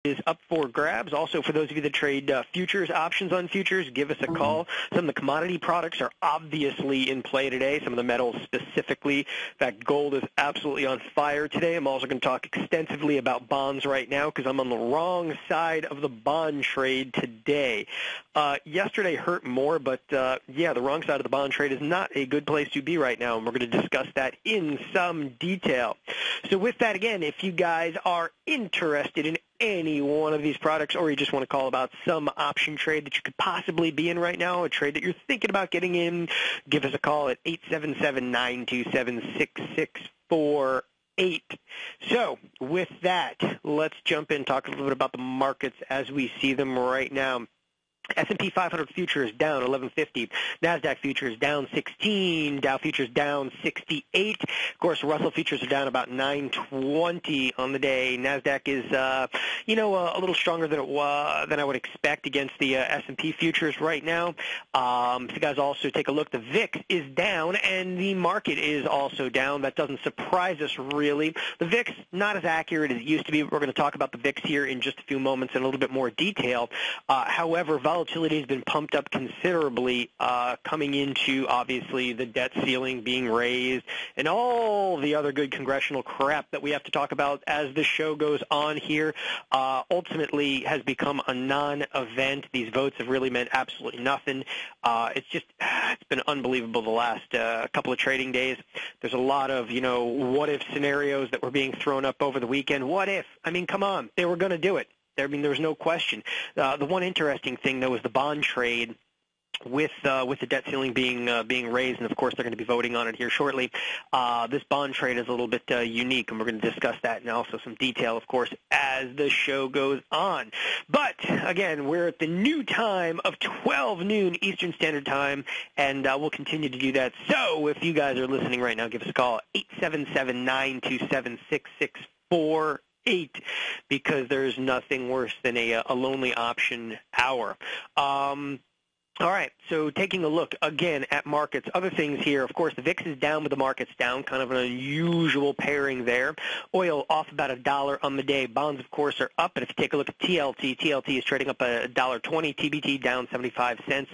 is up for grabs. Also, for those of you that trade futures, options on futures, give us a call. Some of the commodity products are obviously in play today, some of the metals specifically. In fact, gold is absolutely on fire today. I'm also going to talk extensively about bonds right now because I'm on the wrong side of the bond trade today. Yesterday hurt more, but yeah, the wrong side of the bond trade is not a good place to be right now, and we're going to discuss that in some detail. So with that, again, if you guys are interested in any one of these products, or you just want to call about some option trade that you could possibly be in right now, a trade that you're thinking about getting in, give us a call at 877-927-6648. So with that, let's jump in, talk a little bit about the markets as we see them right now. S&P 500 futures down 1150, NASDAQ futures down 16, Dow futures down 68. Of course, Russell futures are down about 920 on the day. NASDAQ is, a little stronger than I would expect against the S&P futures right now. So you guys also take a look. The VIX is down, and the market is also down. That doesn't surprise us, really. The VIX, not as accurate as it used to be. We're going to talk about the VIX here in just a few moments in a little bit more detail. However, volatility has been pumped up considerably coming into, obviously, the debt ceiling being raised and all the other good congressional crap that we have to talk about as the show goes on here. Ultimately has become a non-event. These votes have really meant absolutely nothing. It's been unbelievable the last couple of trading days. There's a lot of, what-if scenarios that were being thrown up over the weekend. What if? I mean, come on. They were going to do it. There was no question. The one interesting thing, though, was the bond trade with the debt ceiling being raised, and of course they're going to be voting on it here shortly. This bond trade is a little bit unique, and we're going to discuss that and also some detail, of course, as the show goes on. But again, we're at the new time of 12 noon Eastern Standard Time, and we'll continue to do that. So if you guys are listening right now, give us a call, 877-927-6648. Because there's nothing worse than a lonely option hour. All right, so taking a look again at markets, other things here. Of course, the VIX is down, but the market's down, kind of an unusual pairing there. Oil off about $1 on the day. Bonds, of course, are up, and if you take a look at TLT is trading up $1.20. TBT down 75 cents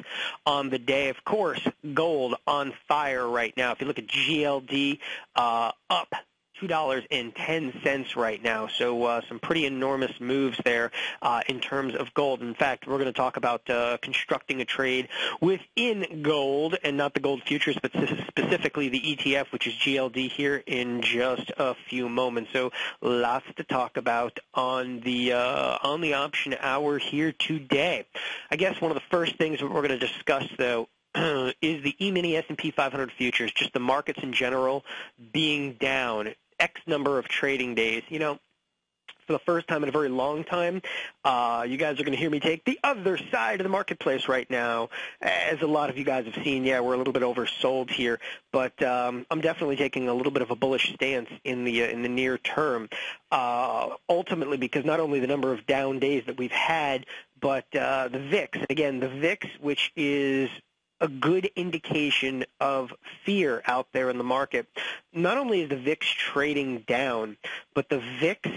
on the day. Of course, gold on fire right now. If you look at GLD, up $2.10 right now. So some pretty enormous moves there in terms of gold. In fact, we're going to talk about constructing a trade within gold, and not the gold futures, but specifically the ETF, which is GLD, here in just a few moments. So lots to talk about on the option hour here today. I guess one of the first things that we're going to discuss, though, is the E-mini S&P 500 futures, just the markets in general being down X number of trading days. For the first time in a very long time, you guys are going to hear me take the other side of the marketplace right now. As a lot of you guys have seen, we're a little bit oversold here, but I'm definitely taking a little bit of a bullish stance in the near term, ultimately because not only the number of down days that we've had, but the VIX. Again, the VIX, which is a good indication of fear out there in the market. Not only is the VIX trading down, but the VIX,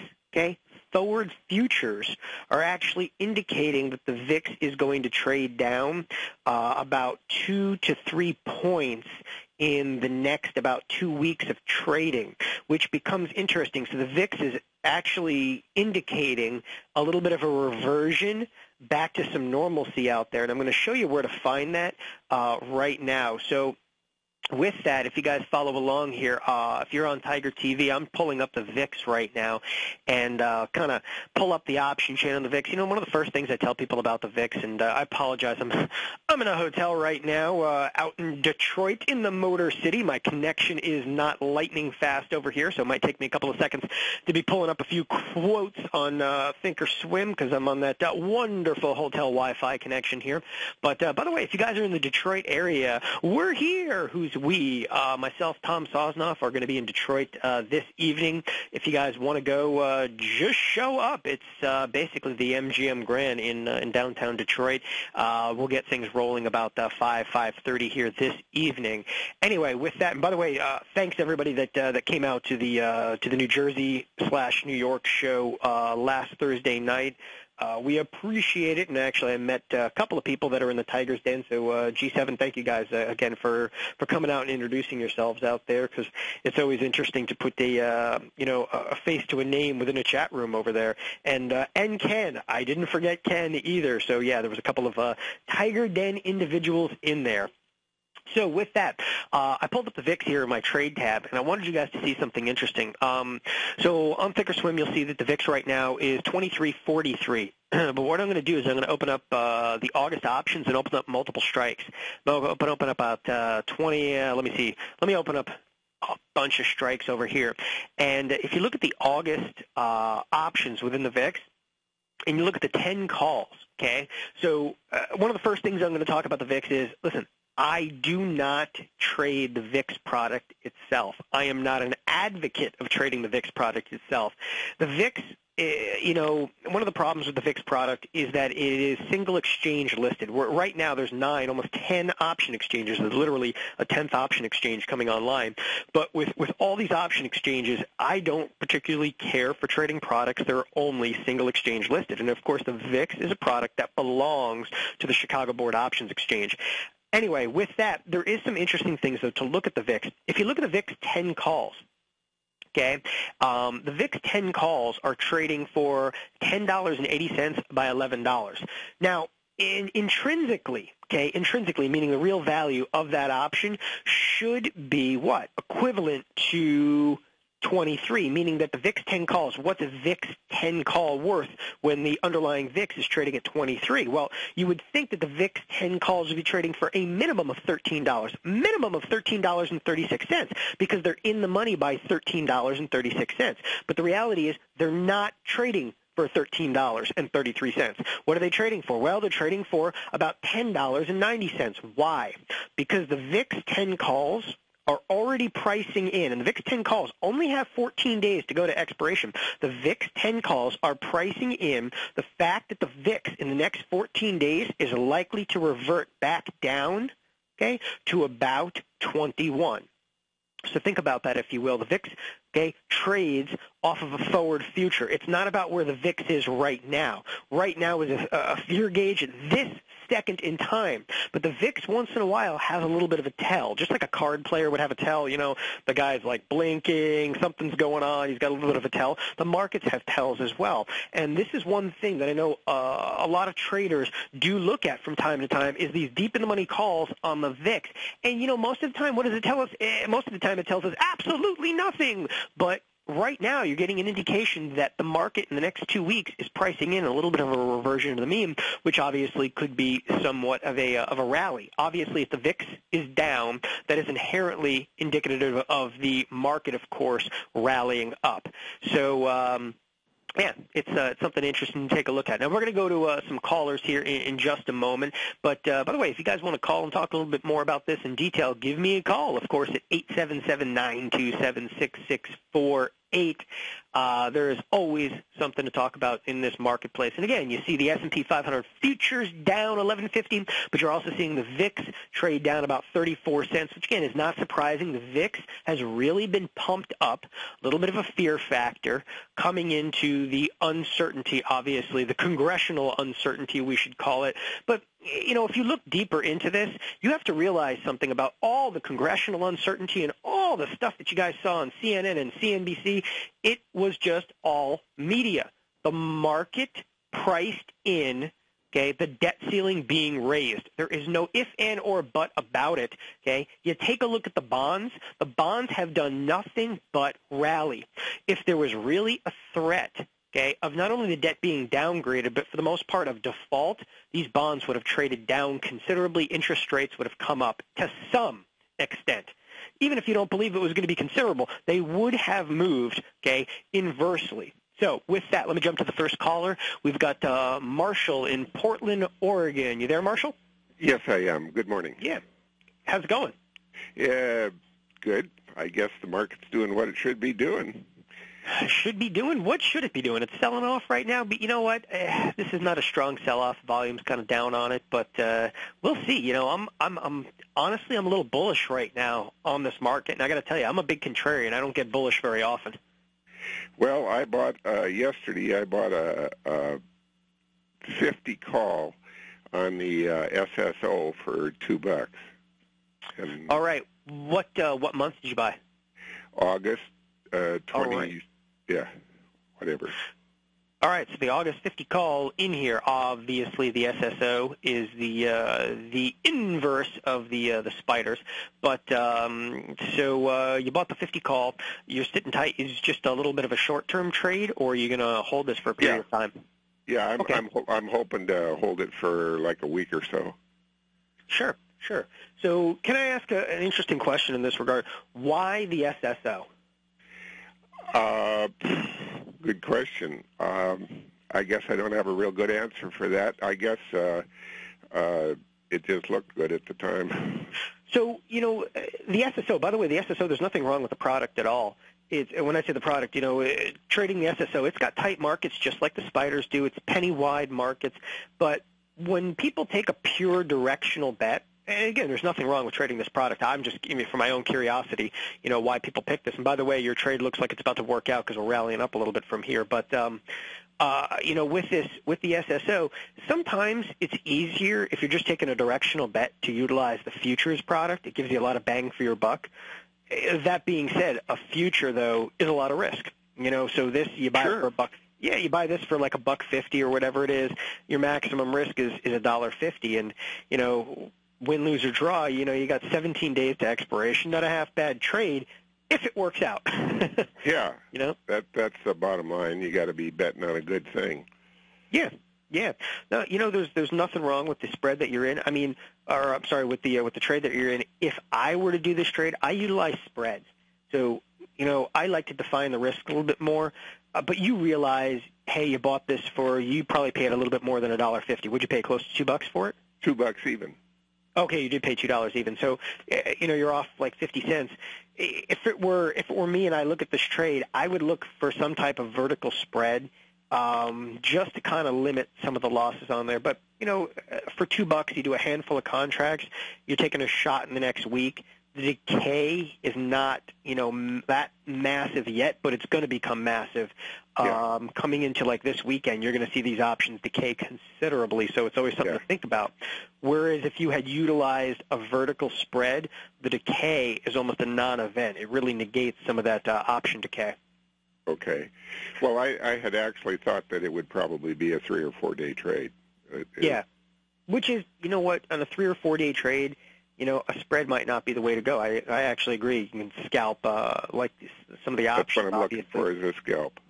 forward futures are actually indicating that the VIX is going to trade down about 2 to 3 points in the next about 2 weeks of trading, which becomes interesting. So the VIX is actually indicating a little bit of a reversion back to some normalcy out there, and I'm going to show you where to find that right now. So with that, if you guys follow along here, if you're on Tiger TV, I'm pulling up the VIX right now and kind of pull up the option chain on the VIX. One of the first things I tell people about the VIX, and I apologize, I'm in a hotel right now out in Detroit in the Motor City. My connection is not lightning fast over here, so it might take me a couple of seconds to be pulling up a few quotes on ThinkorSwim because I'm on that wonderful hotel Wi-Fi connection here. But by the way, if you guys are in the Detroit area, we're here. Who's we, myself, Tom Sosnoff, are going to be in Detroit this evening. If you guys want to go, just show up. It's basically the MGM Grand in downtown Detroit. We'll get things rolling about 5:30 here this evening. Anyway, with that, and by the way, thanks to everybody that came out to the New Jersey/New York show last Thursday night. We appreciate it, and actually I met a couple of people that are in the Tigers Den, so G7, thank you guys again for coming out and introducing yourselves out there, because it's always interesting to put a face to a name within a chat room over there. And Ken, I didn't forget Ken either, so yeah, there was a couple of Tiger Den individuals in there. So with that, I pulled up the VIX here in my trade tab, and I wanted you guys to see something interesting. So on ThinkorSwim, you'll see that the VIX right now is 23.43. But what I'm going to do is I'm going to open up the August options and open up multiple strikes. I'll open up about 20. Let me see. Let me open up a bunch of strikes over here. And if you look at the August options within the VIX, and you look at the 10 calls, okay? So one of the first things I'm going to talk about the VIX is, listen, I do not trade the VIX product itself. I am not an advocate of trading the VIX product itself. The VIX, one of the problems with the VIX product is that it is single exchange listed. Right now there's 9, almost 10 option exchanges. There's literally a 10th option exchange coming online. But with all these option exchanges, I don't particularly care for trading products that are only single exchange listed. And, of course, the VIX is a product that belongs to the Chicago Board Options Exchange. Anyway, with that, there is some interesting things, though, to look at the VIX. If you look at the VIX 10 calls, okay, the VIX 10 calls are trading for $10.80 by $11. Now, intrinsically, meaning the real value of that option should be what? Equivalent to 23, meaning that the VIX 10 calls, what's a VIX 10 call worth when the underlying VIX is trading at 23? Well, you would think that the VIX 10 calls would be trading for a minimum of $13, minimum of $13.36, because they're in the money by $13.36. But the reality is they're not trading for $13.33. What are they trading for? Well, they're trading for about $10.90. Why? Because the VIX 10 calls are already pricing in, and the VIX 10 calls only have 14 days to go to expiration. The VIX 10 calls are pricing in the fact that the VIX in the next 14 days is likely to revert back down, okay, to about 21. So think about that, if you will. The VIX, okay, trades off of a forward future. It's not about where the VIX is right now. Right now is a fear gauge at this second in time. But the VIX once in a while has a little bit of a tell, just like a card player would have a tell. The guy's like blinking, something's going on, he's got a little bit of a tell. The markets have tells as well. And this is one thing that I know a lot of traders do look at from time to time is these deep in the money calls on the VIX. And, most of the time, what does it tell us? Most of the time it tells us absolutely nothing. But right now, you're getting an indication that the market in the next 2 weeks is pricing in a little bit of a reversion to the mean, which obviously could be somewhat of a rally. Obviously, if the VIX is down, that is inherently indicative of the market, of course, rallying up. So, yeah, it's something interesting to take a look at. Now, we're going to go to some callers here in just a moment. But, by the way, if you guys want to call and talk a little bit more about this in detail, give me a call, of course, at 877-927-6648. There is always something to talk about in this marketplace. And again, you see the S&P 500 futures down 11.50, but you're also seeing the VIX trade down about 34 cents, which again is not surprising. The VIX has really been pumped up, a little bit of a fear factor coming into the uncertainty, obviously, the congressional uncertainty we should call it. But if you look deeper into this, you have to realize something about all the congressional uncertainty and all the stuff that you guys saw on CNN and CNBC. It was just all media. The market priced in, okay, the debt ceiling being raised. There is no if, and, or but about it, okay? You take a look at the bonds. The bonds have done nothing but rally. If there was really a threat, okay, of not only the debt being downgraded, but for the most part of default, these bonds would have traded down considerably. Interest rates would have come up to some extent. Even if you don't believe it was going to be considerable, they would have moved, okay, inversely. So with that, let me jump to the first caller. We've got Marshall in Portland, Oregon. You there, Marshall? Yes, I am. Good morning. Yeah. How's it going? Yeah, good. I guess the market's doing what it should be doing. Should be doing? What should it be doing? It's selling off right now, but you know what? This is not a strong sell-off. Volume's kind of down on it, but we'll see. You know, I'm honestly I'm a little bullish right now on this market, and I got to tell you, I'm a big contrarian. I don't get bullish very often. Well, I bought yesterday. I bought a 50 call on the SSO for $2. And all right, what month did you buy? August 20. All right. Yeah, whatever. All right, so the August 50 call in here, obviously the SSO is the inverse of the spiders. But so you bought the 50 call. You're sitting tight. Is just a little bit of a short-term trade, or are you going to hold this for a period of time? Yeah, I'm hoping to hold it for like a week or so. Sure. So can I ask an interesting question in this regard? Why the SSO? Good question. I guess I don't have a real good answer for that. I guess it just looked good at the time. So, you know, the SSO, by the way, the SSO, there's nothing wrong with the product at all. When I say the product, you know, trading the SSO, it's got tight markets just like the spiders do. It's penny-wide markets. But when people take a pure directional bet, and again, there's nothing wrong with trading this product. I'm just, for my own curiosity, you know, why people pick this. And by the way, your trade looks like it's about to work out because we're rallying up a little bit from here. But, you know, with the SSO, sometimes it's easier if you're just taking a directional bet to utilize the futures product. It gives you a lot of bang for your buck. That being said, a future, though, is a lot of risk. You know, so this, you buy it for $1. Yeah, you buy this for like $1.50 or whatever it is. Your maximum risk is $1.50. And, you know, win, lose, or draw, you know, you got 17 days to expiration. Not a half bad trade if it works out. Yeah. You know? That's the bottom line. You got to be betting on a good thing. Yeah. Now, you know, there's nothing wrong with the spread that you're in. I mean, or I'm sorry, with the trade that you're in. If I were to do this trade, I utilize spreads. So, you know, I like to define the risk a little bit more. But you realize, hey, you bought this you probably paid a little bit more than $1.50. Would you pay close to $2 for it? $2 even. Okay, you did pay $2 even. So, you know, you're off like 50 cents. If it were me and I look at this trade, I would look for some type of vertical spread, just to kind of limit some of the losses on there. But, you know, for $2, you do a handful of contracts. You're taking a shot in the next week. The decay is not, you know, that massive yet, but it's going to become massive. Yeah. Coming into like this weekend, you're going to see these options decay considerably, so it's always something to think about. Whereas if you had utilized a vertical spread, the decay is almost a non-event. It really negates some of that option decay. Okay. Well, I had actually thought that it would probably be a 3 or 4 day trade. Yeah. Which is, you know what, on a 3 or 4 day trade, you know, a spread might not be the way to go. I actually agree. You can scalp like some of the options. That's what I'm looking for, is a scalp.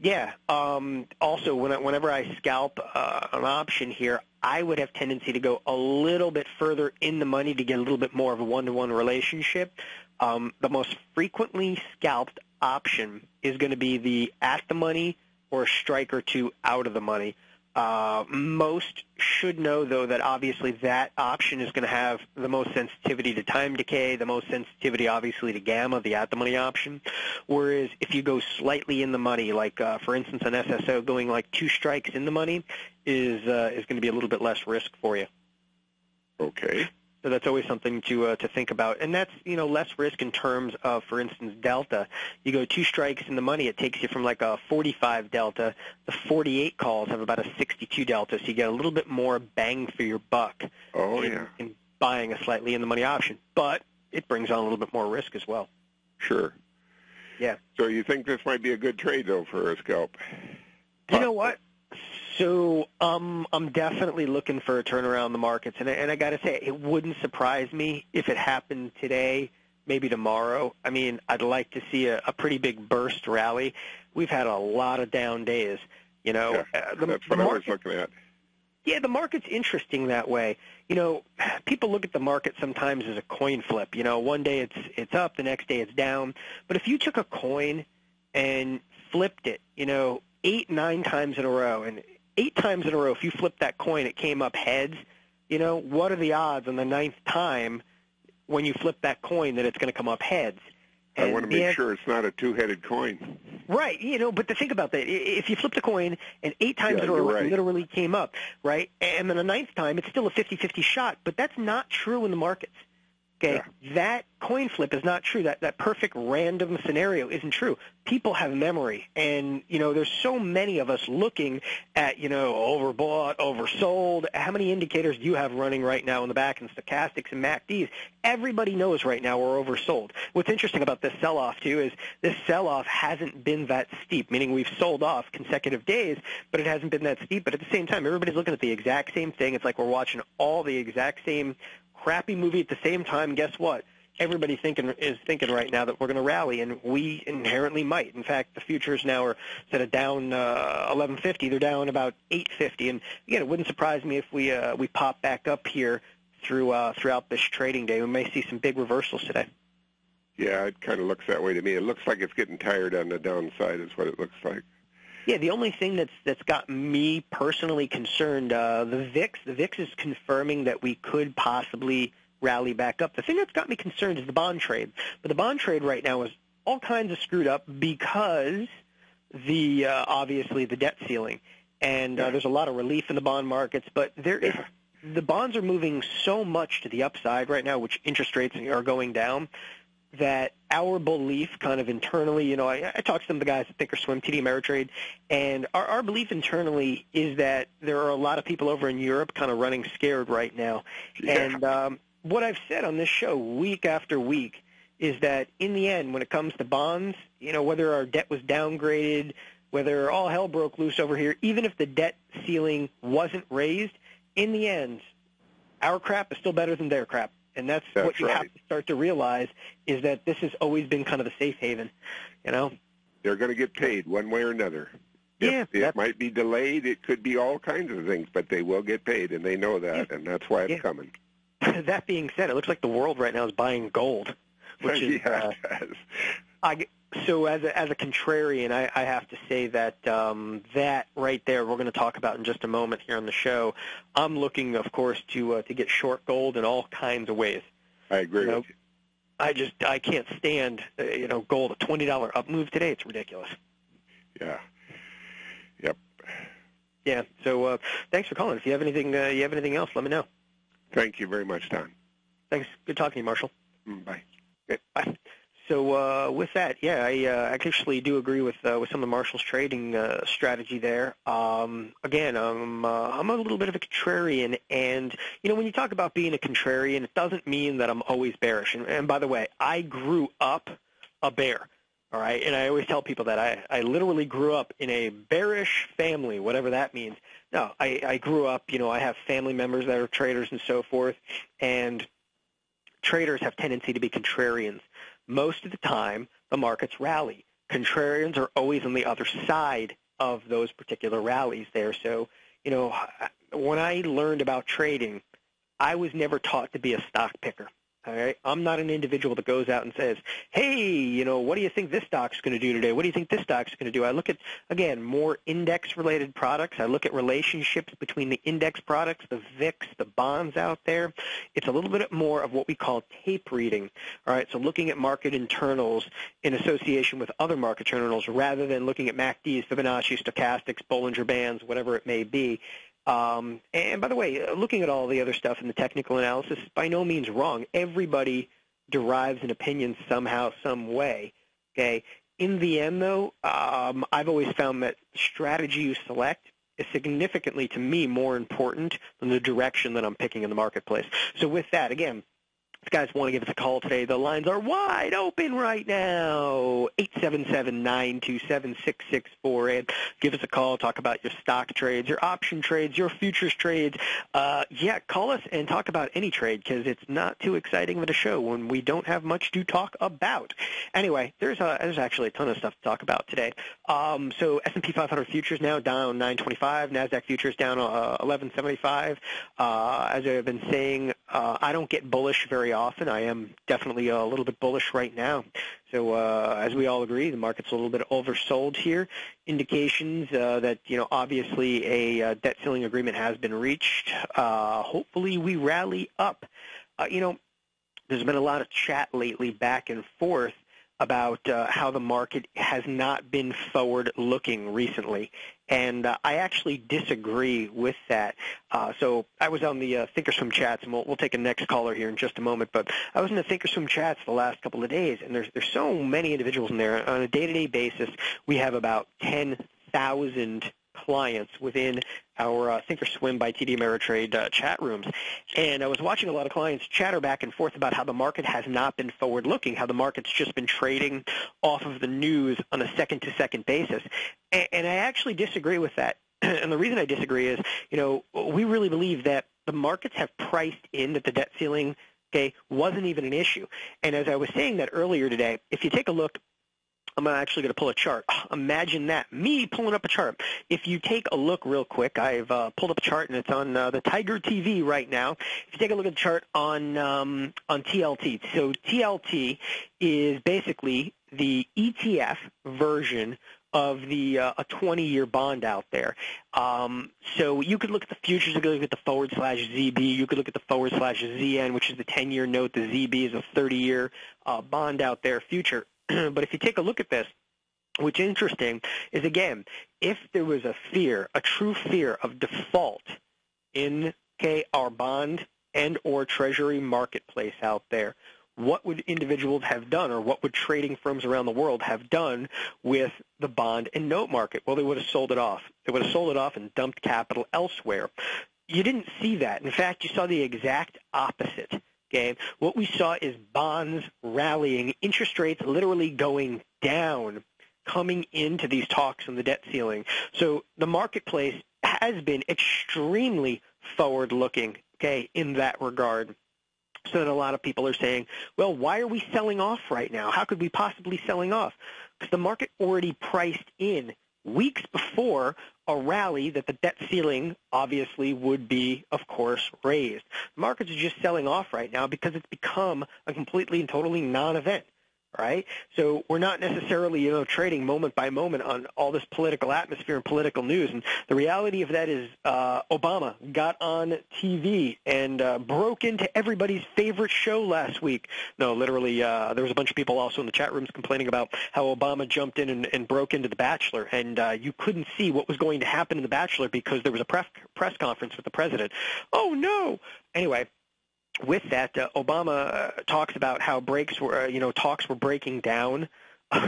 Yeah. Also, whenever I scalp an option here, I would have tendency to go a little bit further in the money to get a little bit more of a one-to-one relationship. The most frequently scalped option is going to be the at the money or a strike or two out of the money. Most should know, though, that obviously that option is going to have the most sensitivity to time decay, the most sensitivity, obviously, to gamma, the at-the-money option. Whereas if you go slightly in the money, like, for instance, an SSO going like 2 strikes in the money is going to be a little bit less risk for you. Okay. So that's always something to think about. And that's, you know, less risk in terms of, for instance, delta. You go 2 strikes in the money, it takes you from like a 45 delta. The 48 calls have about a 62 delta, so you get a little bit more bang for your buck in buying a slightly in the money option. But it brings on a little bit more risk as well. Sure. Yeah. So you think this might be a good trade, though, for a scalp? You know what? So I'm definitely looking for a turnaround in the markets, and I got to say, it wouldn't surprise me if it happened today, maybe tomorrow. I mean, I'd like to see a pretty big burst rally. We've had a lot of down days, you know. Yeah, that's what I was looking at. Yeah, the market's interesting that way. You know, people look at the market sometimes as a coin flip. You know, one day it's up, the next day it's down. But if you took a coin and flipped it, you know, 8, 9 times in a row, and 8 times in a row, if you flipped that coin, it came up heads, you know, what are the odds on the 9th time when you flip that coin that it's going to come up heads. I want to make sure it's not a two-headed coin. Right, but to think about that, if you flipped a coin and 8 times it literally came up, right, and then the 9th time it's still a 50-50 shot, but that's not true in the markets. Okay, that coin flip is not true. That perfect random scenario isn't true. People have memory, and there's so many of us looking at overbought, oversold. How many indicators do you have running right now in the back in stochastics and MACDs? Everybody knows right now we're oversold. What's interesting about this sell-off too is this sell-off hasn't been that steep, meaning we've sold off consecutive days, but it hasn't been that steep. But at the same time, everybody's looking at the exact same thing. It's like we're watching all the exact same crappy movie at the same time. Guess what? Everybody is thinking right now that we're going to rally, and we inherently might. In fact, the futures now are instead of down 1150, they're down about 850. And again, it wouldn't surprise me if we pop back up here throughout this trading day. We may see some big reversals today. Yeah, it kind of looks that way to me. It looks like it's getting tired on the downside is what it looks like. Yeah, the only thing that's got me personally concerned, the VIX is confirming that we could possibly rally back up. The thing that's got me concerned is the bond trade. But the bond trade right now is all kinds of screwed up because obviously the debt ceiling. And there's a lot of relief in the bond markets, but the bonds are moving so much to the upside right now, which interest rates are going down, that our belief kind of internally, I talked to some of the guys at ThinkorSwim, TD Ameritrade, and our belief internally is that there are a lot of people over in Europe kind of running scared right now. Yeah. And what I've said on this show week after week is that in the end, when it comes to bonds, whether our debt was downgraded, whether all hell broke loose over here, even if the debt ceiling wasn't raised, in the end, our crap is still better than their crap. And that's what you have to start to realize is that this has always been kind of a safe haven, They're going to get paid one way or another. It might be delayed. It could be all kinds of things, but they will get paid, and they know that, and that's why it's coming. That being said, it looks like the world right now is buying gold, which is so as a contrarian, I have to say that that right there we're going to talk about in just a moment here on the show. I'm looking, of course, to get short gold in all kinds of ways. I agree with you. I can't stand gold, a $20 up move today. It's ridiculous. Yeah. Yep. Yeah. So thanks for calling. If you have anything else, let me know. Thank you very much, Don. Thanks. Good talking to you, Marshall. Bye. Okay, bye. So with that, I actually do agree with some of Marshall's trading strategy there. Again, I'm a little bit of a contrarian, and when you talk about being a contrarian, it doesn't mean that I'm always bearish. And by the way, I grew up a bear. All right, and I always tell people that I literally grew up in a bearish family, whatever that means. No, I grew up, I have family members that are traders and so forth, and traders have tendency to be contrarians. Most of the time, the markets rally. Contrarians are always on the other side of those particular rallies there. So, when I learned about trading, I was never taught to be a stock picker. All right, I'm not an individual that goes out and says, hey, what do you think this stock's going to do today? What do you think this stock's going to do? I look at, again, more index-related products. I look at relationships between the index products, the VIX, the bonds out there. It's a little bit more of what we call tape reading. All right, so looking at market internals in association with other market internals rather than looking at MACDs, Fibonacci, stochastics, Bollinger Bands, whatever it may be. And by the way, looking at all the other stuff in the technical analysis is by no means wrong. Everybody derives an opinion somehow, some way. Okay. In the end, though, I've always found that strategy you select is significantly, to me, more important than the direction that I'm picking in the marketplace. So with that, again, if you guys want to give us a call today, the lines are wide open right now, 877-927-6648. Give us a call, talk about your stock trades, your option trades, your futures trades. Call us and talk about any trade because it's not too exciting of a show when we don't have much to talk about. Anyway, there's actually a ton of stuff to talk about today. So S&P 500 futures now down 925, NASDAQ futures down 1175. As I've been saying, I don't get bullish very often. I am definitely a little bit bullish right now. So as we all agree, the market's a little bit oversold here. Indications that, obviously a debt ceiling agreement has been reached. Hopefully we rally up. The there's been a lot of chat lately back and forth about how the market has not been forward-looking recently. And I actually disagree with that. So I was on the ThinkorSwim chats, and we'll take a next caller here in just a moment. But I was in the ThinkorSwim chats the last couple of days, and there's so many individuals in there. On a day-to-day basis, we have about 10,000 clients within our ThinkorSwim by TD Ameritrade chat rooms. And I was watching a lot of clients chatter back and forth about how the market has not been forward-looking, how the market's just been trading off of the news on a second-to-second basis. And I actually disagree with that. And the reason I disagree is, we really believe that the markets have priced in that the debt ceiling, wasn't even an issue. And as I was saying that earlier today, if you take a look, I'm actually going to pull a chart. Imagine that, me pulling up a chart. If you take a look real quick, I've pulled up a chart, and it's on the Tiger TV right now. If you take a look at the chart on TLT. So TLT is basically the ETF version of the a 20-year bond out there. So you could look at the futures, you could look at the /ZB, you could look at the /ZN, which is the 10-year note. The ZB is a 30-year bond out there, future. But if you take a look at this, what's interesting is, again, if there was a true fear of default in our bond and or treasury marketplace out there, what would individuals have done, or what would trading firms around the world have done with the bond and note market? Well, they would have sold it off. They would have sold it off and dumped capital elsewhere. You didn't see that. In fact, you saw the exact opposite. What we saw is bonds rallying, interest rates literally going down, coming into these talks on the debt ceiling. So the marketplace has been extremely forward-looking, in that regard. So that a lot of people are saying, well, why are we selling off right now? How could we possibly selling off? Because the market already priced in weeks before a rally that the debt ceiling obviously would be, of course, raised. The markets are just selling off right now because it's become a completely and totally non-event, right? So we're not necessarily, trading moment by moment on all this political atmosphere and political news. And the reality of that is Obama got on TV and broke into everybody's favorite show last week. No, literally, there was a bunch of people also in the chat rooms complaining about how Obama jumped in and broke into The Bachelor. And you couldn't see what was going to happen in The Bachelor because there was a press conference with the president. Oh, no. Anyway. With that, Obama talks about how talks were breaking down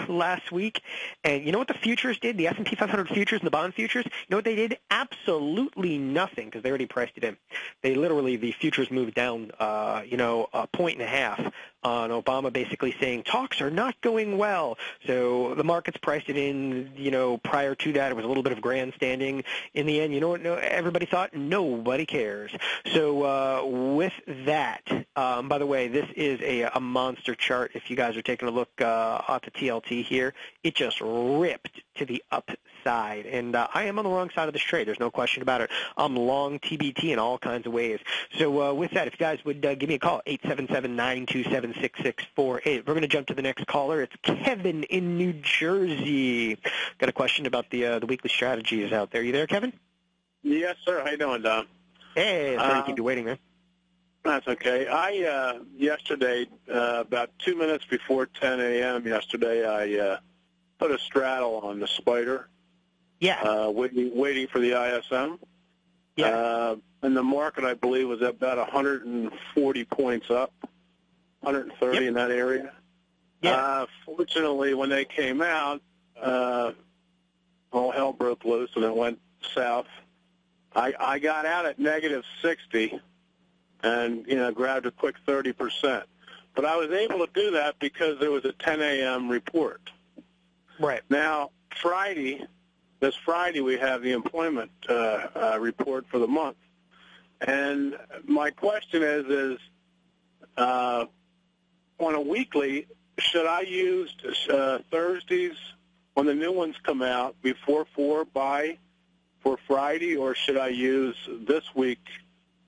last week. And you know what the futures did? The S&P 500 futures and the bond futures? You know what they did? Absolutely nothing, because they already priced it in. The futures moved down, a 1.5 on Obama basically saying talks are not going well. So the markets priced it in, prior to that. It was a little bit of grandstanding. In the end, everybody thought nobody cares. So with that, by the way, this is a monster chart. If you guys are taking a look at the TLT here, it just ripped to the upside. And I am on the wrong side of this trade. There's no question about it. I'm long TBT in all kinds of ways. So with that, if you guys would give me a call, 877-927-6648. We're going to jump to the next caller. It's Kevin in New Jersey. Got a question about the weekly strategies out there. You there, Kevin? Yes, sir. How you doing, Don? Hey, sorry to keep you waiting, man. That's okay. I yesterday, about 2 minutes before 10 a.m. yesterday, I put a straddle on the Spider. Yeah. Waiting for the ISM. Yeah. And the market, I believe, was about 140 points up, 130 in that area. Yeah. Fortunately, when they came out, all hell broke loose and it went south. I got out at negative 60 and, grabbed a quick 30%. But I was able to do that because there was a 10 a.m. report. Right. Now, this Friday, we have the employment report for the month. And my question is on a weekly, should I use Thursdays when the new ones come out before 4 buy for Friday, or should I use this week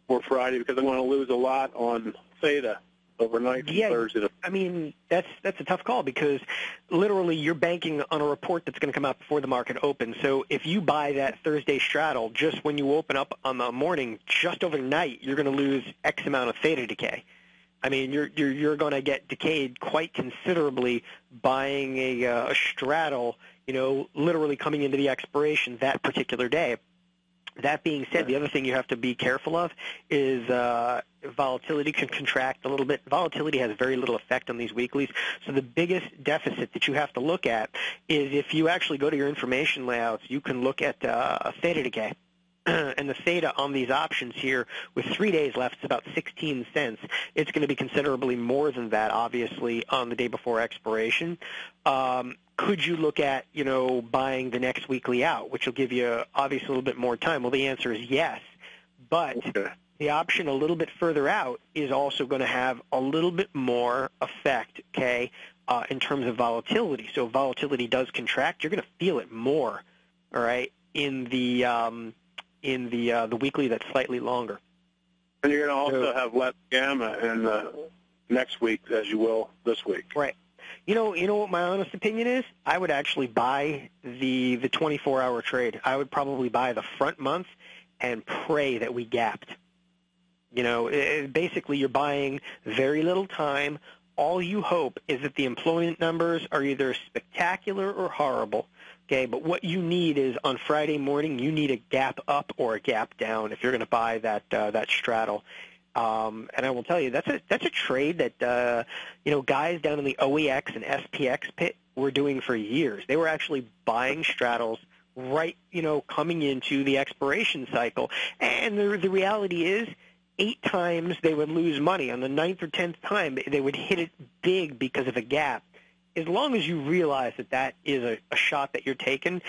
for Friday because I'm going to lose a lot on theta overnight from Thursday? I mean, that's a tough call because literally you're banking on a report that's going to come out before the market opens. So if you buy that Thursday straddle just when you open up on the morning, just overnight, you're going to lose X amount of theta decay. I mean, you're going to get decayed quite considerably buying a straddle, literally coming into the expiration that particular day. That being said, the other thing you have to be careful of is volatility can contract a little bit. Volatility has very little effect on these weeklies. So the biggest deficit that you have to look at is if you actually go to your information layouts, you can look at theta decay. And the theta on these options here, with 3 days left, it's about 16 cents. It's going to be considerably more than that, obviously, on the day before expiration. Could you look at, buying the next weekly out, which will give you, obviously, a little bit more time? Well, the answer is yes. But the option a little bit further out is also going to have a little bit more effect, okay, in terms of volatility. So if volatility does contract, you're going to feel it more, all right, in the weekly that's slightly longer. And you're going to also have less gamma in the next week as you will this week. Right. You know what my honest opinion is? I would actually buy the 24-hour trade. I would probably buy the front month and pray that we gapped. Basically you're buying very little time. All you hope is that the employment numbers are either spectacular or horrible. Okay, but what you need is on Friday morning, you need a gap up or a gap down if you're going to buy that straddle. And I will tell you, that's a trade that guys down in the OEX and SPX pit were doing for years. They were actually buying straddles right, coming into the expiration cycle. And the reality is, 8 times they would lose money. On the 9th or 10th time, they would hit it big because of a gap. As long as you realize that is a shot that you're taking,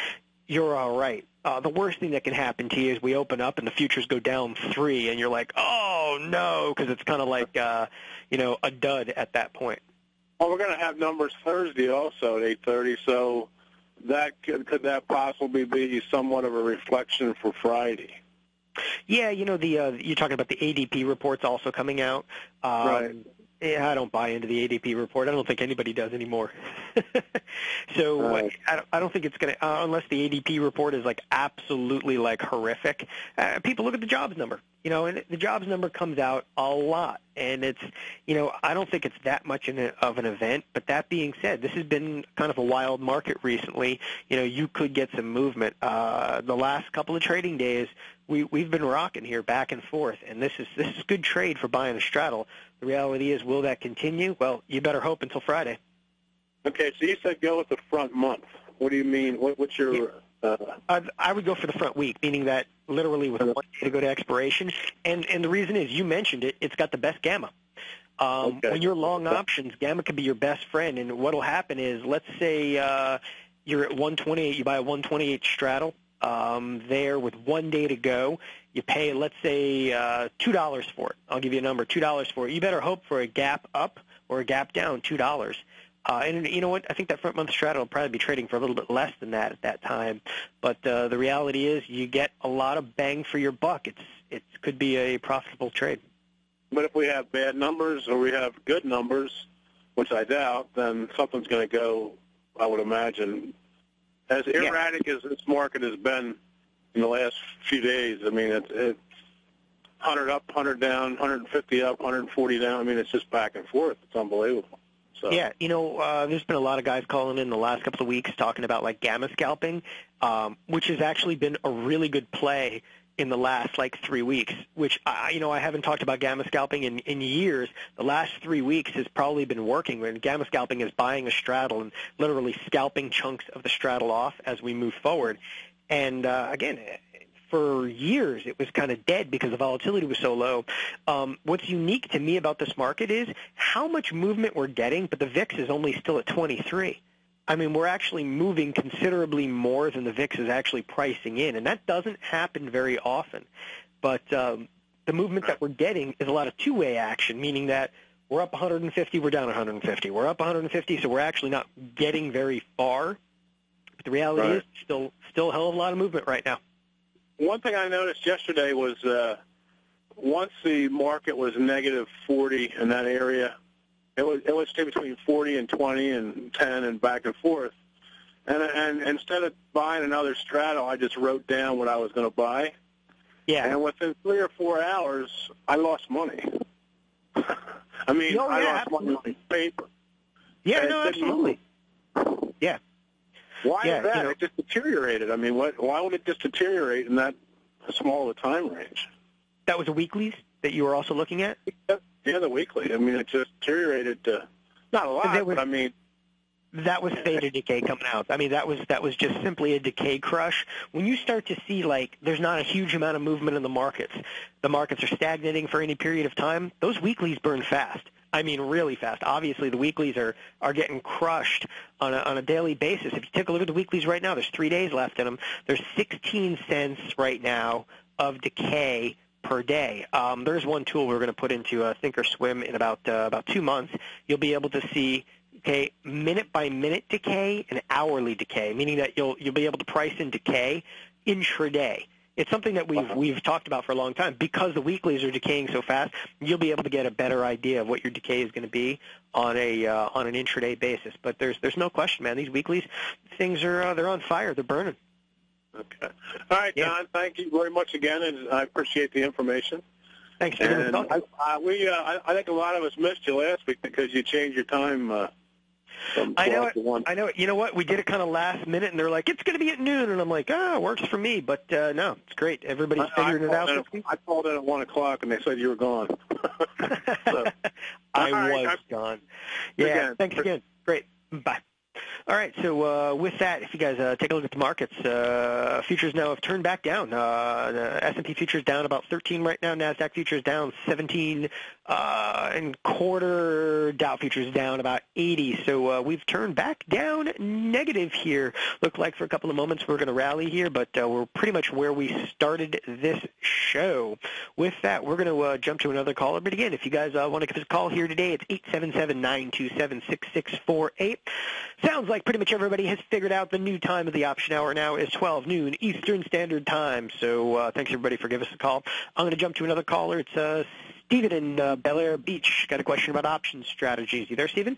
you're all right. The worst thing that can happen to you is we open up and the futures go down 3, and you're like, oh, no, because it's kind of like, a dud at that point. Well, we're going to have numbers Thursday also at 8:30, so could that possibly be somewhat of a reflection for Friday? Yeah, you're talking about the ADP reports also coming out. Right. Yeah, I don't buy into the ADP report. I don't think anybody does anymore. So right. I don't think it's going to, unless the ADP report is absolutely horrific. People look at the jobs number, and the jobs number comes out a lot. And it's, I don't think it's that much of an event. But that being said, this has been kind of a wild market recently. You could get some movement. The last couple of trading days, we've been rocking here back and forth, and this is good trade for buying a straddle. The reality is, will that continue? Well, you better hope until Friday. Okay, so you said go with the front month. What do you mean? What's your... I would go for the front week, meaning that literally with 1 day to go to expiration. And the reason is, you mentioned it, it's got the best gamma. Okay. When you're long options, gamma can be your best friend. And what will happen is, let's say you're at 128, you buy a 128 straddle. There with 1 day to go, you pay, let's say, $2 for it. I'll give you a number, $2 for it. You better hope for a gap up or a gap down, $2. And you know what? I think that front month straddle will probably be trading for a little bit less than that at that time. But the reality is, you get a lot of bang for your buck. It could be a profitable trade. But if we have bad numbers or we have good numbers, which I doubt, then something's going to go, I would imagine. As erratic as this market has been in the last few days, I mean, it's 100 up, 100 down, 150 up, 140 down. I mean, it's just back and forth. It's unbelievable. So. Yeah, there's been a lot of guys calling in the last couple of weeks talking about gamma scalping, which has actually been a really good play in the last 3 weeks, which I haven't talked about gamma scalping in years. The last 3 weeks has probably been working. When gamma scalping is buying a straddle and literally scalping chunks of the straddle off as we move forward. And again, for years it was kind of dead because the volatility was so low. What's unique to me about this market is how much movement we're getting, but the VIX is only still at 23. I mean, we're actually moving considerably more than the VIX is actually pricing in, and that doesn't happen very often. But the movement that we're getting is a lot of two-way action, meaning that we're up 150, we're down 150. We're up 150, so we're actually not getting very far. But the reality is still a hell of a lot of movement right now. One thing I noticed yesterday was once the market was negative 40 in that area, it would stay between 40 and 20 and 10 and back and forth. And instead of buying another straddle, I just wrote down what I was going to buy. Yeah. And within 3 or 4 hours, I lost money. I mean, Oh, I yeah, lost money on paper. Yeah, And no, it didn't absolutely. move. Yeah. Why Yeah, is that? you know, It just deteriorated. I mean, why would it just deteriorate in that small a time range? that was the weeklies that you were also looking at? Yeah, the weekly. I mean, it just deteriorated. Not a lot, but I mean, that was theta decay coming out. I mean, that was just simply a decay crush. When you start to see, like, there's not a huge amount of movement in the markets are stagnating for any period of time, those weeklies burn fast. I mean, really fast. Obviously, the weeklies are getting crushed on a daily basis. If you take a look at the weeklies right now, there's 3 days left in them. There's 16 cents right now of decay per day. There's one tool we're going to put into ThinkorSwim in about 2 months. You'll be able to see minute by minute decay and hourly decay, meaning that you'll be able to price in decay intraday. It's something that we've talked about for a long time. Because the weeklies are decaying so fast, you'll be able to get a better idea of what your decay is going to be on an intraday basis. But there's no question, man. These weeklies, things are they're on fire. They're burning. Okay. All right, Yeah. Don. Thank you very much again, and I appreciate the information. Thanks for And talking. I think a lot of us missed you last week because you changed your time from 12 to 1. I know it. You know what? We did it kind of last minute, and they're like, it's going to be at noon. And I'm like, it works for me. But, no, it's great. Everybody's figuring it out. I called in at 1 o'clock, and they said you were gone. So, I was gone. Yeah, again. Thanks again. Great. Bye. All right, so with that, if you guys take a look at the markets, futures now have turned back down. The S&P futures down about 13 right now. NASDAQ futures down 17 and quarter. Dow futures down about 80. So we've turned back down negative here. Looked like for a couple of moments we're going to rally here, but we're pretty much where we started this show. With that, we're going to jump to another caller. But again, if you guys want to give us a call here today, it's 877-927-6648. Sounds like pretty much everybody has figured out the new time of the option hour now is 12 noon Eastern Standard Time. So thanks, everybody, for giving us a call. I'm going to jump to another caller. It's Stephen in Bel Air Beach. Got a question about option strategies. You there, Stephen?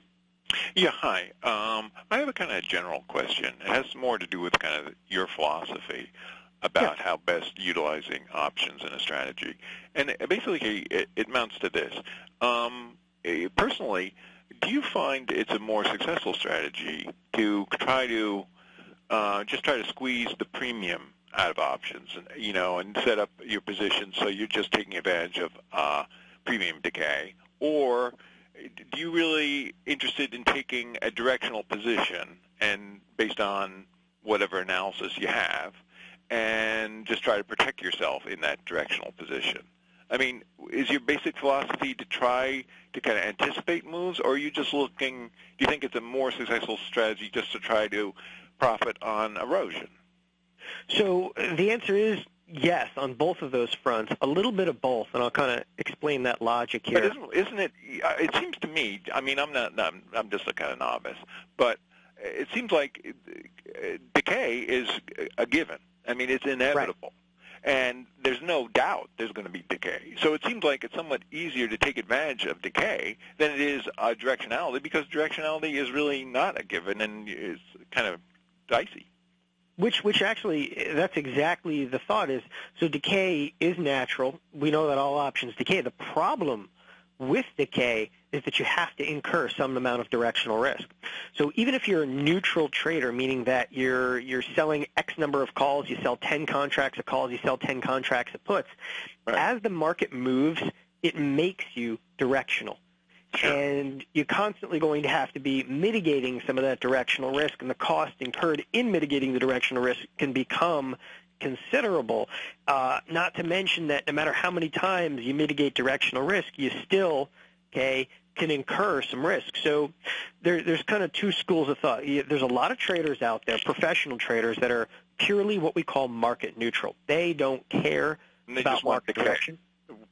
Yeah, hi. I have a kind of general question. It has more to do with kind of your philosophy about how best utilizing options in a strategy. And basically, it amounts to this. Personally, do you find it's a more successful strategy to try to just try to squeeze the premium out of options, and set up your position so you're just taking advantage of premium decay, or do you really interested in taking a directional position and based on whatever analysis you have, and just try to protect yourself in that directional position? I mean, is your basic philosophy to try to kind of anticipate moves, or are you just looking, do you think it's a more successful strategy just to try to profit on erosion? So the answer is yes on both of those fronts, a little bit of both, and I'll kind of explain that logic here. But isn't it, it seems to me, I mean, I'm just a kind of novice, but it seems like decay is a given. I mean, it's inevitable. Right. And there's no doubt there's going to be decay. So it seems like it's somewhat easier to take advantage of decay than it is directionality, because directionality is really not a given and is kind of dicey. Which actually, that's exactly the thought is, so decay is natural. We know that all options decay. The problem with decay is that you have to incur some amount of directional risk. So even if you're a neutral trader, meaning that you're selling X number of calls, you sell 10 contracts of calls, you sell 10 contracts of puts, right. As the market moves, it makes you directional. Sure. And you're constantly going to have to be mitigating some of that directional risk, and the cost incurred in mitigating the directional risk can become considerable. Not to mention that no matter how many times you mitigate directional risk, you still, can incur some risk. So there's kind of two schools of thought. There's a lot of traders out there, professional traders, that are purely what we call market neutral. They don't care about market direction.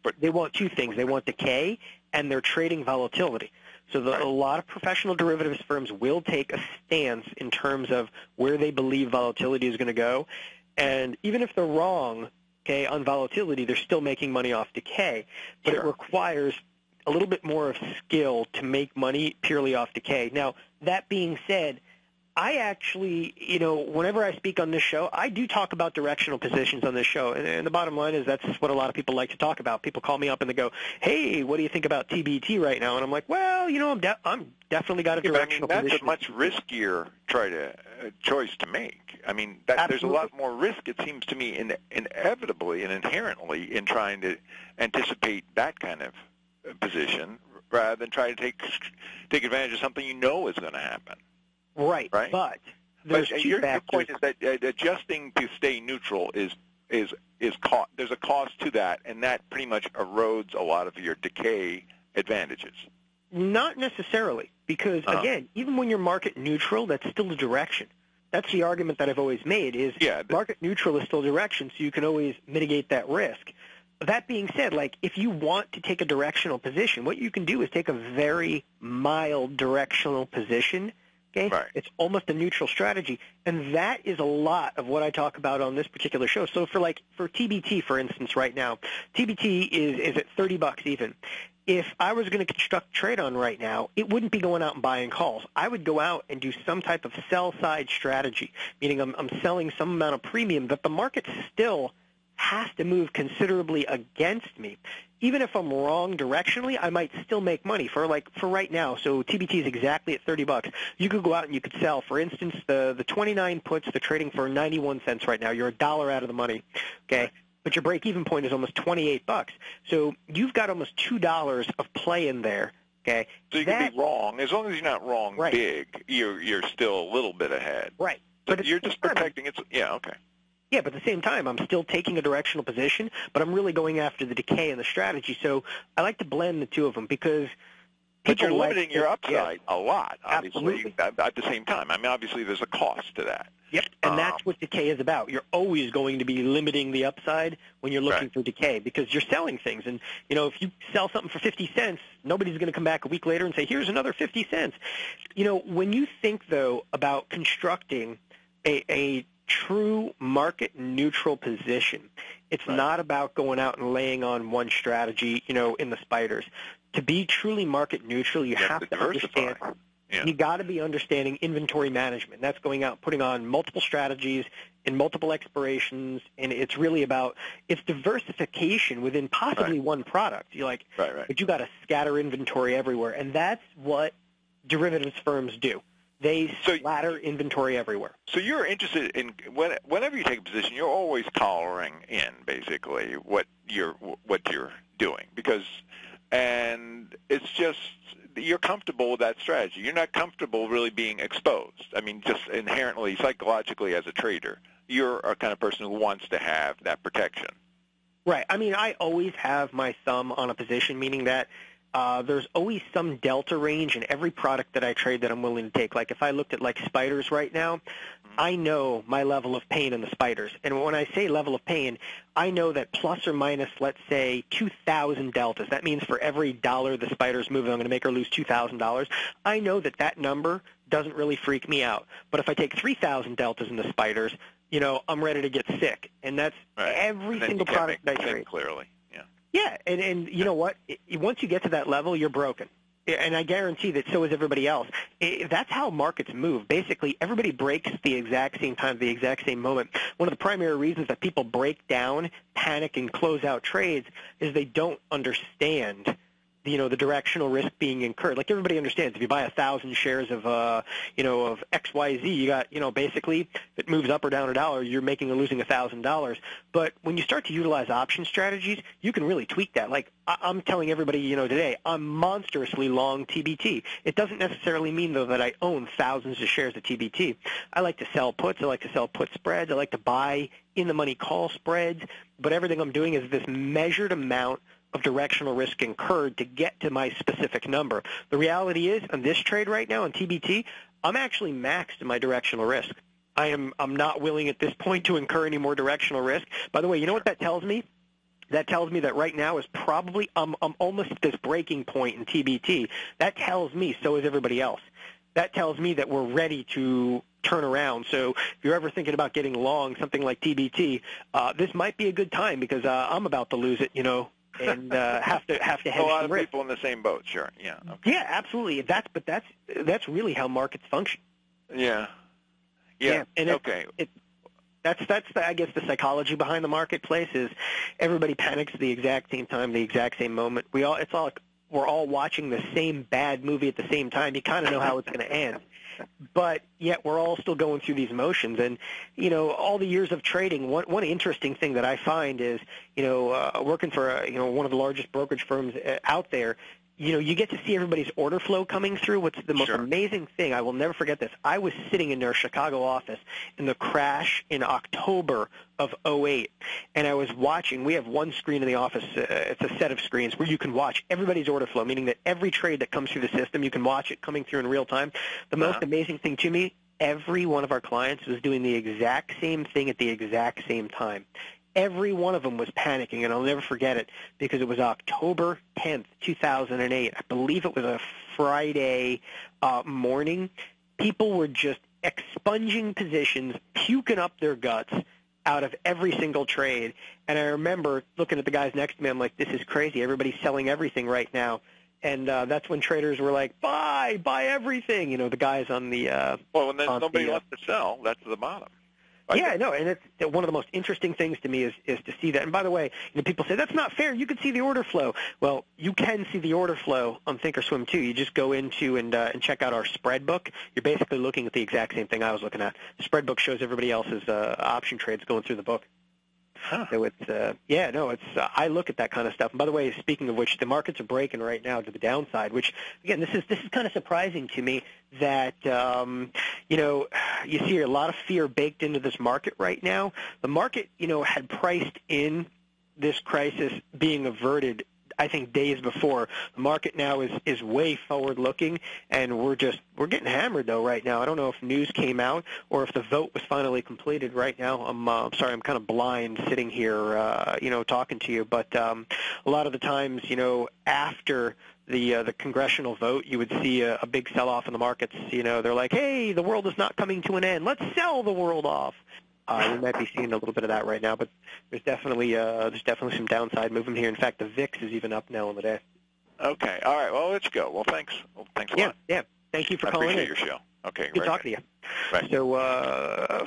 But they want two things. They want decay, and they're trading volatility. So a lot of professional derivatives firms will take a stance in terms of where they believe volatility is going to go. And even if they're wrong, on volatility, they're still making money off decay. But It requires a little bit more of skill to make money purely off decay. Now, that being said, I actually, whenever I speak on this show, I do talk about directional positions on this show. And the bottom line is that's what a lot of people like to talk about. People call me up and they go, hey, what do you think about TBT right now? And I'm like, well, I'm definitely got a directional position. That's a much riskier choice to make. I mean, there's a lot more risk, it seems to me, inevitably and inherently in trying to anticipate that kind of position rather than try to take advantage of something you know is going to happen. Right. But there's your point is that adjusting to stay neutral is there's a cost to that, and that pretty much erodes a lot of your decay advantages. Not necessarily, because again, even when you're market neutral, that's still a direction. That's the argument that I've always made is market neutral is still direction, so you can always mitigate that risk. That being said, if you want to take a directional position, what you can do is take a very mild directional position. Okay? Right. It's almost a neutral strategy, and that is a lot of what I talk about on this particular show. So for TBT, for instance, right now, TBT is at $30 even. If I was going to construct trade on right now, it wouldn't be going out and buying calls. I would go out and do some type of sell-side strategy, meaning I'm selling some amount of premium that the market still has to move considerably against me. Even if I'm wrong directionally, I might still make money for right now. So TBT is exactly at $30. You could go out and you could sell. For instance, the 29 puts, they're trading for 91 cents right now. You're $1 out of the money, okay? But your break-even point is almost $28. So you've got almost $2 of play in there, okay? So you can be wrong. As long as you're not wrong big, you're still a little bit ahead. Right. But you're just protecting it. Yeah, okay. Yeah, but at the same time, I'm still taking a directional position, but I'm really going after the decay and the strategy. So I like to blend the two of them because but you're limiting your upside a lot, Absolutely. obviously, at the same time. I mean, obviously, there's a cost to that. Yep, and that's what decay is about. You're always going to be limiting the upside when you're looking for decay because you're selling things. And, if you sell something for 50 cents, nobody's going to come back a week later and say, here's another 50 cents. When you think, though, about constructing a true market neutral position, it's not about going out and laying on one strategy, in the spiders. To be truly market neutral, you have to understand. Yeah. You got to be understanding inventory management. That's going out, putting on multiple strategies in multiple expirations, and it's really about it's diversification within possibly one product. You're like, but you got to scatter inventory everywhere, and that's what derivatives firms do. They splatter inventory everywhere. So you're interested in whenever you take a position, you're always collaring in basically what you're doing and it's just you're comfortable with that strategy. You're not comfortable really being exposed. I mean, just inherently, psychologically, as a trader, you're a kind of person who wants to have that protection. Right. I mean, I always have my thumb on a position, meaning that there's always some delta range in every product that I trade that I'm willing to take. Like if I looked at spiders right now, I know my level of pain in the spiders. And when I say level of pain, I know that plus or minus, let's say, 2,000 deltas. That means for every dollar the spiders move, I'm going to make or lose $2,000. I know that number doesn't really freak me out. But if I take 3,000 deltas in the spiders, I'm ready to get sick. And that's every single product that I trade. Clearly. Yeah, and you know what? Once you get to that level, you're broken. And I guarantee that so is everybody else. That's how markets move. Basically, everybody breaks the exact same time, the exact same moment. One of the primary reasons that people break down, panic, and close out trades is they don't understand the directional risk being incurred. Like everybody understands, if you buy 1,000 shares of XYZ, you got, basically, if it moves up or down $1, you're making or losing $1,000. But when you start to utilize option strategies, you can really tweak that. Like I'm telling everybody, today, I'm monstrously long TBT. It doesn't necessarily mean, though, that I own thousands of shares of TBT. I like to sell puts. I like to sell put spreads. I like to buy in-the-money call spreads. But everything I'm doing is this measured amount of directional risk incurred to get to my specific number. The reality is, on this trade right now, on TBT, I'm actually maxed in my directional risk. I'm not willing at this point to incur any more directional risk. By the way, you know what that tells me? That tells me that right now is probably I'm almost at this breaking point in TBT. That tells me so is everybody else. That tells me that we're ready to turn around. So if you're ever thinking about getting long something like TBT, this might be a good time because I'm about to lose it, and have to hedge a lot of risk. People in the same boat, sure. Yeah. Okay. Yeah, absolutely. That's really how markets function. Yeah. Yeah. And okay. That's I guess the psychology behind the marketplace is everybody panics at the exact same time, the exact same moment. We're all watching the same bad movie at the same time. You kind of know how it's going to end. But yet we're all still going through these motions. And, all the years of trading, one interesting thing that I find is, working for, one of the largest brokerage firms out there, you get to see everybody's order flow coming through. What's the most amazing thing, I will never forget this, I was sitting in their Chicago office in the crash in October of 2008, and I was watching, we have one screen in the office, it's a set of screens where you can watch everybody's order flow, meaning that every trade that comes through the system, you can watch it coming through in real time. The most amazing thing to me, every one of our clients was doing the exact same thing at the exact same time. Every one of them was panicking, and I'll never forget it because it was October 10th, 2008. I believe it was a Friday morning. People were just expunging positions, puking up their guts out of every single trade. And I remember looking at the guys next to me, I'm like, this is crazy. Everybody's selling everything right now. And that's when traders were like, buy everything. The guys on the well, when there's nobody left to sell, that's the bottom. Yeah, no, and it's one of the most interesting things to me is to see that. And by the way, people say that's not fair. You can see the order flow. Well, you can see the order flow on ThinkorSwim too. You just go into and check out our spread book. You're basically looking at the exact same thing I was looking at. The spread book shows everybody else's option trades going through the book. So it's I look at that kind of stuff. And by the way, speaking of which, the markets are breaking right now to the downside, which again, this is kind of surprising to me that you see a lot of fear baked into this market right now. The market, had priced in this crisis being averted, I think, days before. The market now is way forward-looking, and we're getting hammered, though, right now. I don't know if news came out or if the vote was finally completed right now. I'm sorry, I'm kind of blind sitting here, talking to you. But a lot of the times, after the congressional vote, you would see a big sell-off in the markets. They're like, hey, the world is not coming to an end. Let's sell the world off. We might be seeing a little bit of that right now, but there's definitely some downside movement here. In fact, the VIX is even up now on the day. Okay. All right. Well, let's go. Well, thanks. Thanks a lot. Yeah. Thank you for calling in. I appreciate your show. Okay. Good talking to you. Right. So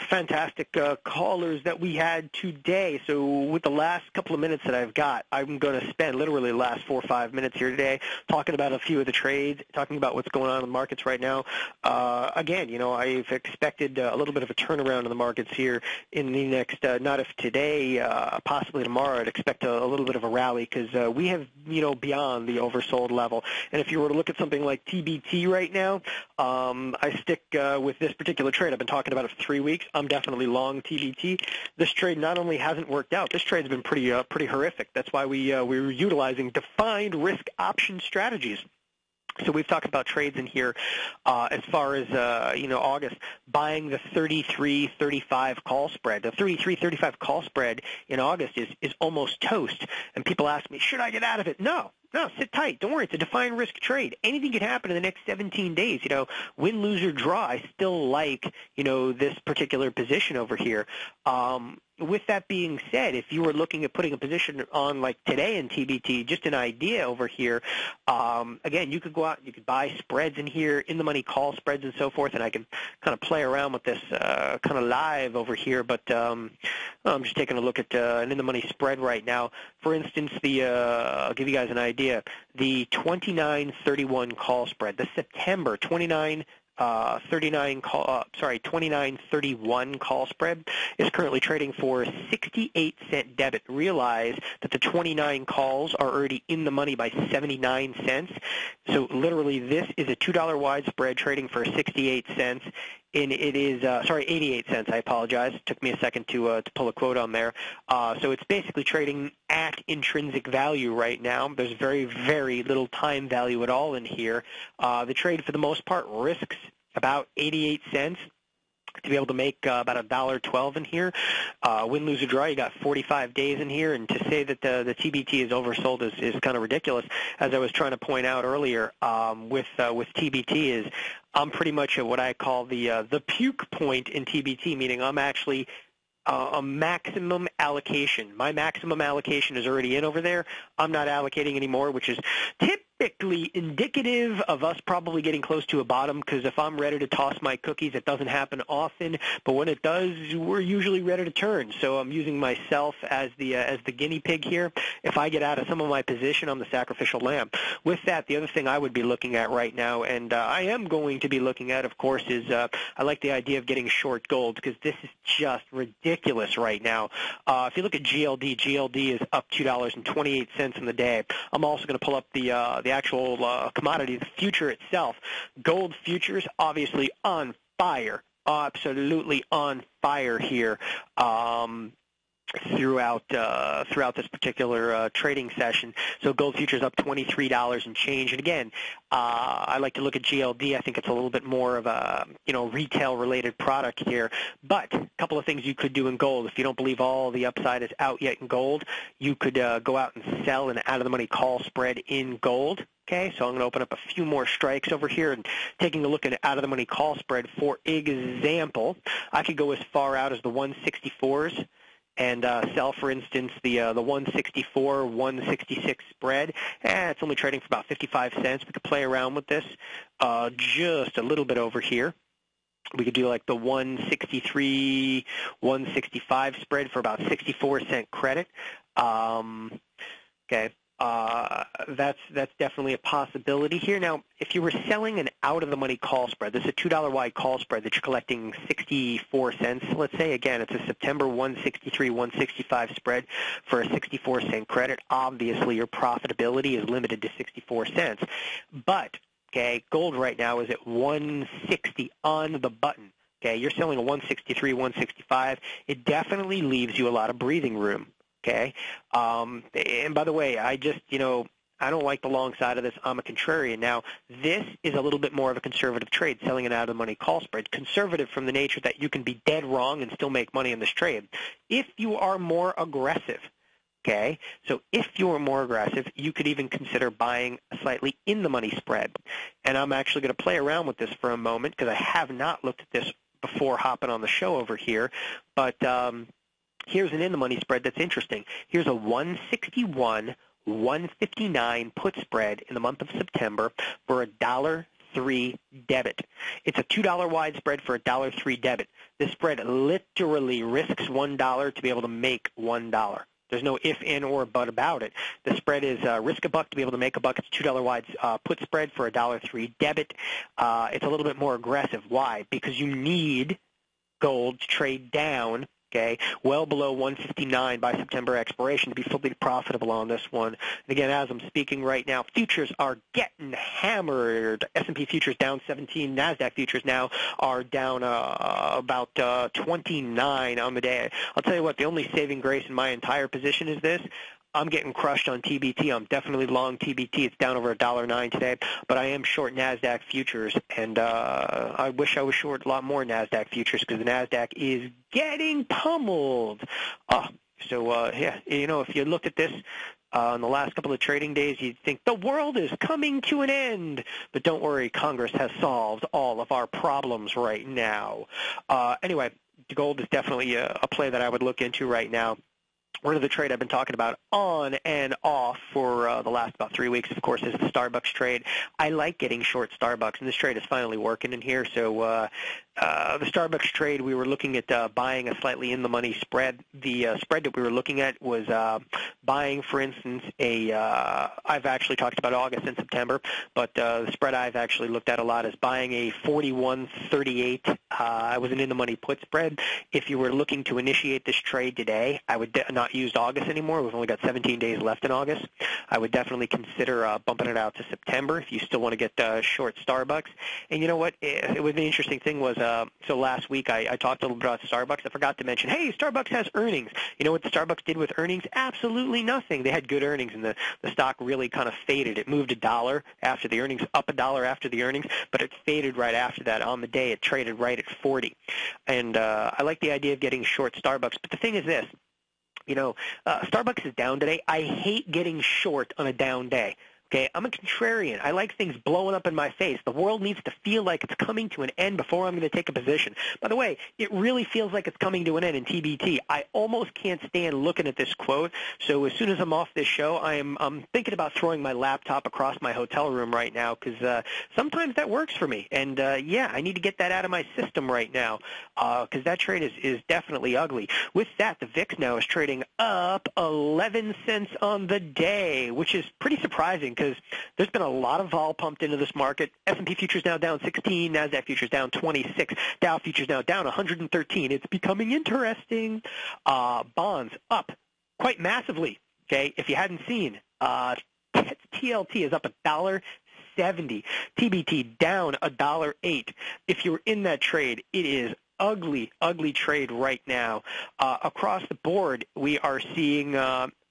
fantastic callers that we had today. So with the last couple of minutes that I've got, I'm going to spend literally the last 4 or 5 minutes here today talking about a few of the trades, talking about what's going on in the markets right now. Again, I've expected a little bit of a turnaround in the markets here in the next, not if today, possibly tomorrow. I'd expect a little bit of a rally because we have, beyond the oversold level. And if you were to look at something like TBT right now, I stick with this particular trade. I've been talking about it for 3 weeks. I'm definitely long TBT. This trade not only hasn't worked out, this trade's been pretty horrific. That's why we're utilizing defined risk option strategies. So we've talked about trades in here as far as, August, buying the 33.35 call spread. The 33.35 call spread in August is almost toast. And people ask me, should I get out of it? No, sit tight. Don't worry. It's a defined risk trade. Anything can happen in the next 17 days. Win, lose, or draw. I still like, this particular position over here. With that being said, if you were looking at putting a position on like today in TBT, just an idea over here, again, you could go out and you could buy spreads in here, in-the-money call spreads and so forth, and I can kind of play around with this kind of live over here, but I'm just taking a look at an in-the-money spread right now. For instance, I'll give you guys an idea, the 29.31 call spread, the September 29.31 call spread is currently trading for a 68-cent debit. Realize that the 29 calls are already in the money by 79 cents. So literally this is a $2 wide spread trading for 68 cents. And it is, 88 cents. I apologize. It took me a second to pull a quote on there. So it's basically trading at intrinsic value right now. There's very, very little time value at all in here. The trade, for the most part, risks about 88 cents to be able to make about $1.12 in here. Win, lose, or draw, you got 45 days in here. And to say that the TBT is oversold is kind of ridiculous. As I was trying to point out earlier with TBT is I'm pretty much at what I call the puke point in TBT, meaning I'm actually a maximum allocation. My maximum allocation is already in over there. I'm not allocating anymore, which is typically indicative of us probably getting close to a bottom, because if I'm ready to toss my cookies, it doesn't happen often, but when it does, we're usually ready to turn. So I'm using myself as the guinea pig here. If I get out of some of my position, I'm the sacrificial lamb. With that, the other thing I would be looking at right now, and I am going to be looking at, of course, is I like the idea of getting short gold, because this is just ridiculous right now. If you look at GLD, GLD is up $2.28 in the day. I'm also going to pull up the actual commodity, the future itself. Gold futures, obviously on fire, absolutely on fire here. Throughout this particular trading session. So gold futures up $23 and change. And again, I like to look at GLD. I think it's a little bit more of a retail related product here. But a couple of things you could do in gold. If you don't believe all the upside is out yet in gold, you could go out and sell an out of the money call spread in gold. Okay, so I'm going to open up a few more strikes over here and taking a look at out of the money call spread. For example, I could go as far out as the 164s. And sell, for instance, the 164, 166 spread. It's only trading for about 55 cents. We could play around with this just a little bit over here. We could do like the 163, 165 spread for about 64-cent credit. Okay. That's definitely a possibility here. Now, if you were selling an out-of-the-money call spread, this is a $2 wide call spread that you're collecting 64 cents. Let's say, again, it's a September 163, 165 spread for a 64-cent credit. Obviously, your profitability is limited to 64 cents. But, okay, gold right now is at 160 on the button. Okay, you're selling a 163, 165. It definitely leaves you a lot of breathing room. Okay, and by the way, I don't like the long side of this. I'm a contrarian. Now, this is a little bit more of a conservative trade, selling an out-of-the-money call spread. Conservative from the nature that you can be dead wrong and still make money in this trade. If you are more aggressive, okay, so if you are more aggressive, you could even consider buying a slightly in-the-money spread. And I'm actually going to play around with this for a moment because I have not looked at this before hopping on the show over here, but here's an in-the-money spread that's interesting. Here's a 161, 159 put spread in the month of September for a $1.03 debit. It's a $2 wide spread for a $1.03 debit. This spread literally risks $1 to be able to make $1. There's no if, in, or but about it. The spread is risk a buck to be able to make a buck. It's a $2 wide put spread for a $1.03 debit. It's a little bit more aggressive. Why? Because you need gold to trade down, okay, well below 159 by September expiration to be fully profitable on this one. And again, as I'm speaking right now, futures are getting hammered. S&P futures down 17. NASDAQ futures now are down about 29 on the day. I'll tell you what, the only saving grace in my entire position is this. I'm getting crushed on TBT. I'm definitely long TBT. It's down over $1.09 today, but I am short NASDAQ futures, and I wish I was short a lot more NASDAQ futures because the NASDAQ is getting pummeled. Yeah, if you looked at this in the last couple of trading days, you'd think the world is coming to an end. But don't worry, Congress has solved all of our problems right now. Anyway, gold is definitely a play that I would look into right now. One of the trade I've been talking about on and off for the last about 3 weeks, of course, is the Starbucks trade. I like getting short Starbucks, and this trade is finally working in here. So the Starbucks trade, we were looking at buying a slightly in-the-money spread. The spread that we were looking at was buying, for instance, I've actually talked about August and September, but the spread I've actually looked at a lot is buying a 41.38. It was an in-the-money put spread. If you were looking to initiate this trade today, I would not use August anymore. We've only got 17 days left in August. I would definitely consider bumping it out to September if you still want to get short Starbucks. And you know what? It was the interesting thing was, so last week I talked a little bit about Starbucks. I forgot to mention, hey, Starbucks has earnings. You know what the Starbucks did with earnings? Absolutely nothing. They had good earnings, and the stock really kind of faded. It moved $1 after the earnings, up $1 after the earnings, but it faded right after that. On the day, it traded right at 40. And I like the idea of getting short Starbucks. But the thing is this. Starbucks is down today. I hate getting short on a down day. Okay, I'm a contrarian. I like things blowing up in my face. The world needs to feel like it's coming to an end before I'm going to take a position. By the way, it really feels like it's coming to an end in TBT. I almost can't stand looking at this quote, so as soon as I'm off this show, I'm thinking about throwing my laptop across my hotel room right now because sometimes that works for me. And, yeah, I need to get that out of my system right now because that trade is definitely ugly. With that, the VIX now is trading up 11 cents on the day, which is pretty surprising because there's been a lot of vol pumped into this market. S&P futures now down 16, NASDAQ futures down 26, Dow futures now down 113. It's becoming interesting. Bonds up quite massively, okay, if you hadn't seen. TLT is up $1.70. TBT down $1.08. If you're in that trade, it is ugly, ugly trade right now. Across the board, we are seeing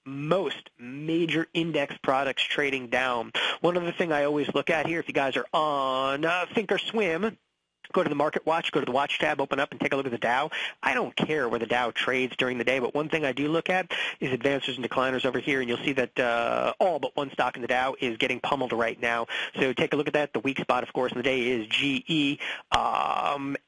most major index products trading down. One other thing I always look at here, if you guys are on ThinkorSwim, go to the Market Watch, go to the Watch tab, open up, and take a look at the Dow. I don't care where the Dow trades during the day, but one thing I do look at is advancers and decliners over here, and you'll see that all but one stock in the Dow is getting pummeled right now. So take a look at that. The weak spot, of course, in the day is GE.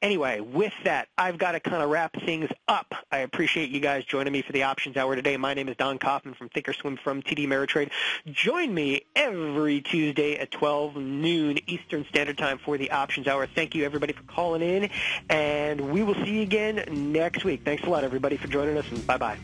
Anyway, with that, I've got to kind of wrap things up. I appreciate you guys joining me for the Options Hour today. My name is Don Kaufman from ThinkorSwim from TD Ameritrade. Join me every Tuesday at 12 noon Eastern Standard Time for the Options Hour. Thank you, everybody, for calling in, and we will see you again next week. Thanks a lot, everybody, for joining us, and bye-bye.